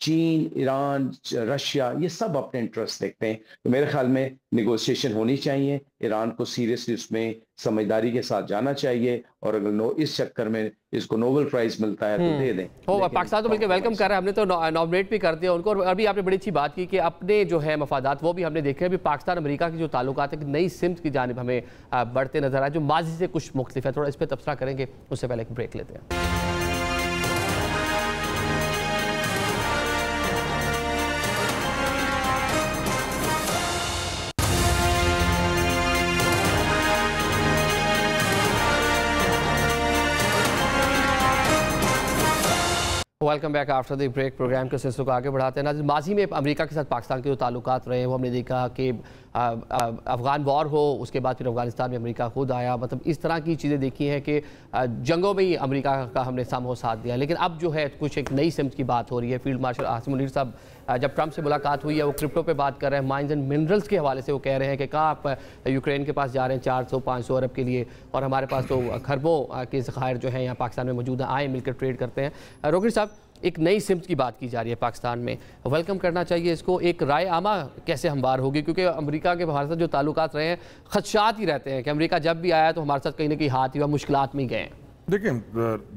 चीन, ईरान, रशिया, ये सब अपने इंटरेस्ट देखते हैं। तो मेरे ख्याल में नेगोशिएशन होनी चाहिए, ईरान को सीरियसली उसमें समझदारी के साथ जाना चाहिए। और अगर इस चक्कर में इसको नोबेल प्राइज मिलता है तो दे दें। पाकिस्तान तो बल्कि वेलकम कर रहा है, हमने तो नॉमिनेट भी कर दिया उनको। और अभी आपने बड़ी अच्छी बात की कि अपने जो है मफादात वो भी हमने देखे। अभी पाकिस्तान अमेरिका की जो ताल्लुकात है कि नई सिमत की जानिब हमें बढ़ते नजर आए, जो माजी से कुछ मुख्तलिफ है। थोड़ा इस पर तबसरा करेंगे, उससे पहले एक ब्रेक लेते हैं। Welcome back after the break. Programme के सिलसिले को आगे बढ़ाते हैं। नाज़रीन, माजी में अमेरिका के साथ पाकिस्तान के जो ताल्लुकात रहे हैं वो हमने देखा कि अफ़गान वॉर हो, उसके बाद फिर अफ़गानिस्तान में अमेरिका खुद आया, मतलब इस तरह की चीज़ें देखी हैं कि जंगों में ही अमेरिका का हमने सामो साथ दिया। लेकिन अब जो है कुछ एक नई सिमत की बात हो रही है। फील्ड मार्शल आसिम मुनीर साहब जब ट्रंप से मुलाकात हुई है, वो क्रिप्टो पे बात कर रहे हैं, माइंस एंड मिनरल्स के हवाले से वो कह रहे हैं कि कहाँ आप यूक्रेन के पास जा रहे हैं 400-500 अरब के लिए, और हमारे पास तो खरबों के ज़खायर जो हैं यहाँ पाकिस्तान में मौजूद हैं, आए मिलकर ट्रेड करते हैं। रोगिर साहब, एक नई सिमत की बात की जा रही है पाकिस्तान में, वेलकम करना चाहिए इसको। एक राय आमा कैसे हमवार होगी, क्योंकि अमेरिका के हमारे साथ जो ताल्लुकात रहे हैं खदशात ही रहते हैं कि अमेरिका जब भी आया तो हमारे साथ कहीं ना कहीं हाथ हुआ, मुश्किलात में गए। देखिए,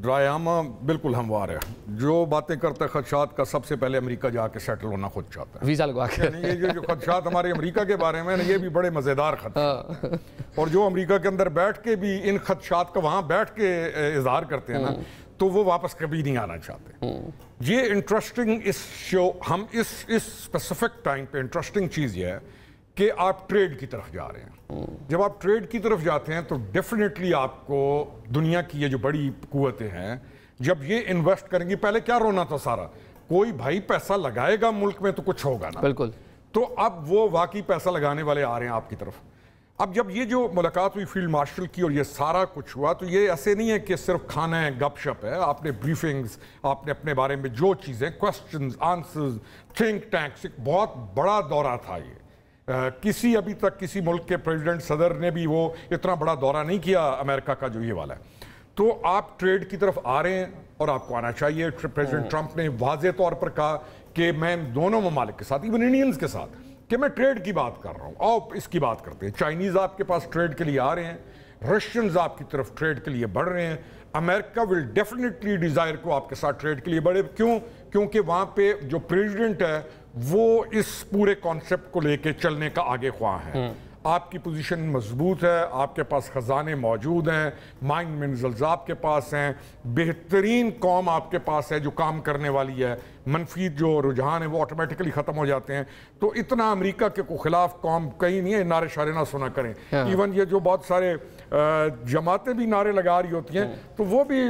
राय आमा बिल्कुल हमवार है। जो बातें करता है खदशात का, सबसे पहले अमेरिका जाके सेटल होना खुद चाहता है, वीज़ा लगवा के। ये जो खदशात हमारे अमेरिका के बारे में, ये भी बड़े मज़ेदार खदशात। और जो अमेरिका के अंदर बैठ के भी इन खदशात का वहाँ बैठ के इजहार करते हैं ना, तो वो वापस कभी नहीं आना चाहते। ये इंटरेस्टिंग इस शो, हम इस स्पेसिफिक टाइम पे इंटरेस्टिंग चीज़ ये है कि आप ट्रेड की तरफ जा रहे हैं। जब आप ट्रेड की तरफ जाते हैं तो डेफिनेटली आपको दुनिया की ये जो बड़ी कुव्वतें हैं, जब ये इन्वेस्ट करेंगी, पहले क्या रोना था सारा, कोई भाई पैसा लगाएगा मुल्क में तो कुछ होगा ना। बिल्कुल। तो अब वो वाकई पैसा लगाने वाले आ रहे हैं आपकी तरफ। अब जब ये जो मुलाकात हुई फील्ड मार्शल की और ये सारा कुछ हुआ, तो ये ऐसे नहीं है कि सिर्फ खाना है, गपशप है। आपने ब्रीफिंग्स, आपने अपने बारे में जो चीज़ें, क्वेश्चंस, आंसर्स, थिंक टैंक्स, एक बहुत बड़ा दौरा था ये। किसी अभी तक किसी मुल्क के प्रेसिडेंट सदर ने भी वो इतना बड़ा दौरा नहीं किया अमेरिका का जो ये वाला है। तो आप ट्रेड की तरफ आ रहे हैं और आपको आना चाहिए। प्रेसिडेंट ट्रंप ने वाज़े तौर पर कहा कि मैं दोनों ममालिक के साथ, इवन इंडियंस के साथ, कि मैं ट्रेड की बात कर रहा हूँ, और इसकी बात करते हैं। चाइनीज़ आपके पास ट्रेड के लिए आ रहे हैं, रशियंस आपकी तरफ ट्रेड के लिए बढ़ रहे हैं। अमेरिका विल डेफिनेटली डिज़ायर को आपके साथ ट्रेड के लिए बढ़े। क्यों? क्योंकि वहाँ पे जो प्रेसिडेंट है वो इस पूरे कॉन्सेप्ट को लेके चलने का आगे ख्वाह है। आपकी पोजीशन मजबूत है, आपके पास खजाने मौजूद हैं, माइन मिनरल्स आपके पास हैं, बेहतरीन कौम आपके पास है जो काम करने वाली है। मनफी जो रुझान है वो ऑटोमेटिकली ख़त्म हो जाते हैं। तो इतना अमेरिका के को खिलाफ कौम कहीं नहीं है, नारे शारे ना सुना करें। इवन ये जो बहुत सारे जमातें भी नारे लगा रही होती हैं, तो वो भी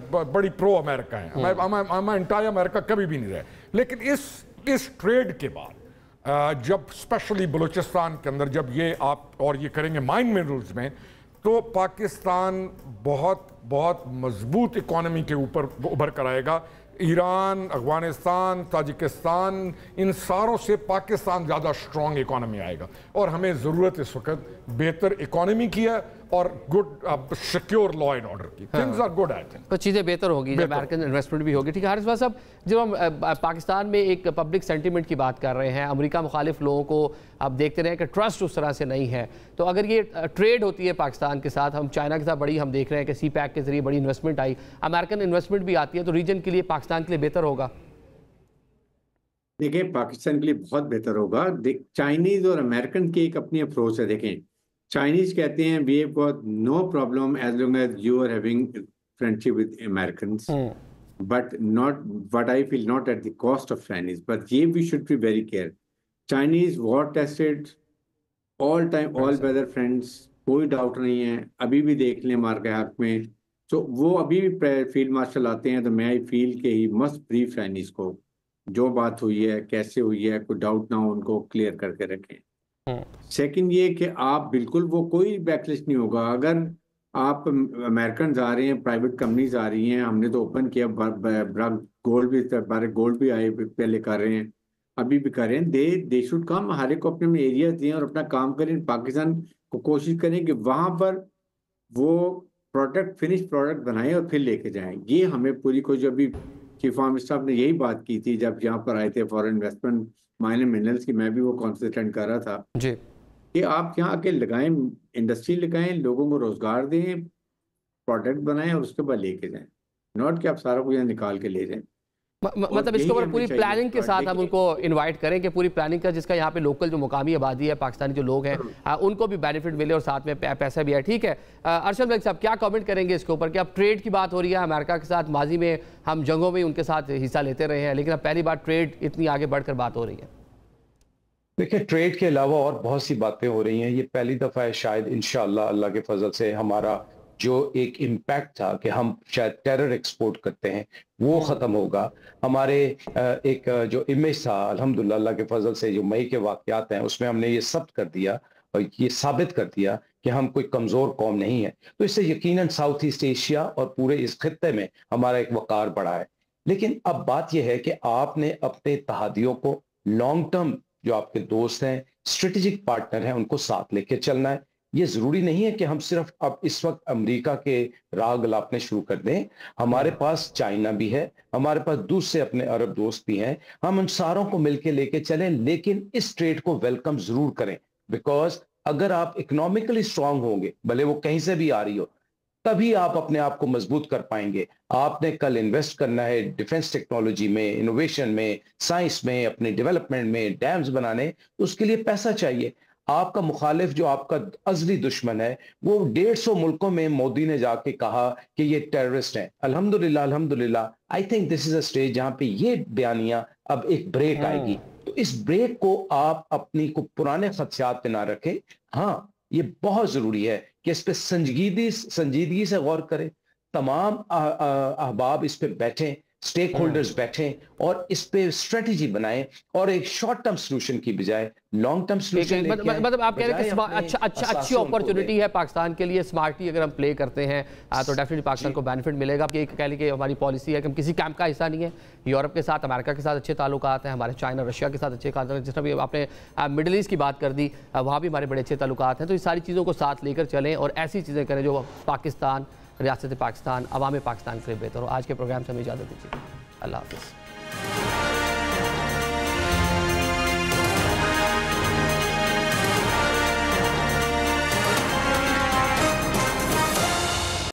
बड़ी प्रो अमेरिका हैं। एंटाई अमेरिका कभी भी नहीं रहे। लेकिन इस ट्रेड के बाद जब स्पेशली बलूचिस्तान के अंदर जब ये आप और ये करेंगे माइन मिनरल्स में, तो पाकिस्तान बहुत बहुत मजबूत इकोनॉमी के ऊपर उभर कर आएगा। ईरान, अफगानिस्तान, ताजिकिस्तान, इन सारों से पाकिस्तान ज़्यादा स्ट्रॉन्ग इकोनॉमी आएगा। और हमें ज़रूरत इस वक्त बेहतर इकोनॉमी की है और good secure law and order की। Things are good, I think. तो चीज़ें बेहतर होगी जब अमेरिकन इन्वेस्टमेंट भी होगी। ठीक है हारिस भाई साहब, जब हम पाकिस्तान में एक पब्लिक सेंटीमेंट की बात कर रहे हैं, अमेरिका मुखालिफ लोगों को आप देखते रहे कि ट्रस्ट उस तरह से नहीं है, तो अगर ये ट्रेड होती है पाकिस्तान के साथ, हम चाइना के साथ बड़ी हम देख रहे हैं कि सी पैक के जरिए बड़ी इन्वेस्टमेंट आई, अमेरिकन इन्वेस्टमेंट भी आती है, तो रीजन के लिए, पाकिस्तान के लिए बेहतर होगा? देखिए, पाकिस्तान के लिए बहुत बेहतर होगा। चाइनीज और अमेरिकन की एक अपनी अप्रोच है। देखें, चाइनीज कहते हैं we have got no problem as long as you are having friendship with Americans, but not what I feel not at the cost of Chinese, but ये we should be very care. Chinese war tested, all time all weather friends, कोई doubt नहीं है। अभी भी देख लें मार के हक में, तो वो अभी भी फील्ड मार्शल आते हैं तो मैं आई फील के ही मस्ट ब्रीफ चाइनीज को, जो बात हुई है, कैसे हुई है, कोई डाउट ना हो, उनको क्लियर करके रखें। सेकंड ये कि आप बिल्कुल, वो कोई बैकलिस्ट नहीं होगा। अगर आप अमेरिकन आ रहे हैं, प्राइवेट कंपनीज आ रही हैं, हमने तो ओपन किया, गोल्ड भी आए, पहले कर रहे हैं, अभी भी कर रहे हैं। दे शुड कम, हर एक को अपने एरिया दें और अपना काम करें। पाकिस्तान को कोशिश करें कि वहां पर वो प्रोडक्ट, फिनिश प्रोडक्ट बनाएं और फिर लेके जाएं। ये हमें पूरी कोशिश, अभी चीफ ऑफ स्टाफ ने यही बात की थी जब यहाँ पर आए थे फॉरेन इन्वेस्टमेंट माइन मिनरल्स की, मैं भी वो कॉन्फ्रेंस अटेंड कर रहा था जी, कि आप यहाँ आके लगाएं, इंडस्ट्री लगाएं, लोगों को रोजगार दें, प्रोडक्ट बनाएं और उसके बाद लेके जाएं, नॉट कि आप सारा कुछ यहाँ निकाल के ले जाएं। मतलब इसके ऊपर पूरी प्लानिंग के साथ हम उनको इनवाइट करें कि पूरी प्लानिंग का, जिसका यहाँ पे लोकल जो मुकामी आबादी है, पाकिस्तानी जो लोग हैं, उनको भी बेनिफिट मिले और साथ में पैसा भी है। ठीक है अरशद मलिक साहब, क्या कमेंट करेंगे इसके ऊपर कि अब ट्रेड की बात हो रही है अमेरिका के साथ, माजी में हम जंगों में उनके साथ हिस्सा लेते रहे हैं, लेकिन अब पहली बार ट्रेड इतनी आगे बढ़कर बात हो रही है? देखिए, ट्रेड के अलावा और बहुत सी बातें हो रही हैं। ये पहली दफ़ा है शायद, इंशाअल्लाह अल्लाह के फजल से, हमारा जो एक इम्पैक्ट था कि हम शायद टेरर एक्सपोर्ट करते हैं, वो ख़त्म होगा। हमारे एक जो इमेज था, अल्हम्दुलिल्लाह अल्लाह के फजल से, जो मई के वाक़यात हैं उसमें हमने ये सब्त कर दिया और ये साबित कर दिया कि हम कोई कमज़ोर कौम नहीं है। तो इससे यकीनन साउथ ईस्ट एशिया और पूरे इस खित्ते में हमारा एक वक़ार बढ़ा है। लेकिन अब बात यह है कि आपने अपने तहादियों को, लॉन्ग टर्म जो आपके दोस्त हैं, स्ट्रेटेजिक पार्टनर हैं, उनको साथ लेके चलना है। ये जरूरी नहीं है कि हम सिर्फ अब इस वक्त अमेरिका के राग लापने शुरू कर दें। हमारे पास चाइना भी है, हमारे पास दूसरे अपने अरब दोस्त भी हैं, हम उन सारों को मिलके लेके चलें, लेकिन इस ट्रेड को वेलकम जरूर करें। बिकॉज अगर आप इकोनॉमिकली स्ट्रांग होंगे, भले वो कहीं से भी आ रही हो, तभी आप अपने आप को मजबूत कर पाएंगे। आपने कल इन्वेस्ट करना है डिफेंस टेक्नोलॉजी में, इनोवेशन में, साइंस में, अपने डेवलपमेंट में, डैम्स बनाने, तो उसके लिए पैसा चाहिए। आपका मुखालिफ जो आपका अजली दुश्मन है, वो 150 मुल्कों में मोदी ने जाके कहा कि ये टेररिस्ट हैं। अल्हम्दुलिल्लाह, अल्हम्दुलिल्लाह, I think this is a stage जहां पे ये बयानियां अब एक ब्रेक आएगी। तो तो इस ब्रेक को आप अपनी को पुराने खदशात पे ना रखें। हाँ, ये बहुत जरूरी है कि इस पे संजीदगी से गौर करें, तमाम अहबाब इस पे बैठें, स्टेक होल्डर्स बैठें और इस पे स्ट्रेटेजी बनाएं और एक शॉर्ट टर्म सोल्यूशन की बजाय लॉन्ग टर्म सोल्यूशन लेके आएं। मतलब आप कह रहे हैं कि अच्छी अपॉर्चुनिटी है पाकिस्तान के लिए, स्मार्टली अगर हम प्ले करते हैं तो डेफिनेटली पाकिस्तान को बेनिफिट मिलेगा। ये कह लीजिए हमारी पॉलिसी है कि हम किसी कैंप का हिस्सा नहीं है। यूरोप के साथ, अमेरिका के साथ अच्छे ताल्लुकात हैं, हमारे चाइना रशिया के साथ अच्छे ताल्लुकात हैं, जिस तरह भी आपने मिडिल ईस्ट की बात कर दी, वहाँ भी हमारे बड़े अच्छे ताल्लुकात हैं। तो ये सारी चीज़ों को साथ लेकर चलें और ऐसी चीज़ें करें जो पाकिस्तान, रियासत पाकिस्तान, अवाम पाकिस्तान के लिए बेहतर हो। आज के प्रोग्राम से हमें इजाज़त दीजिए। अल्लाह हाफ़िज़।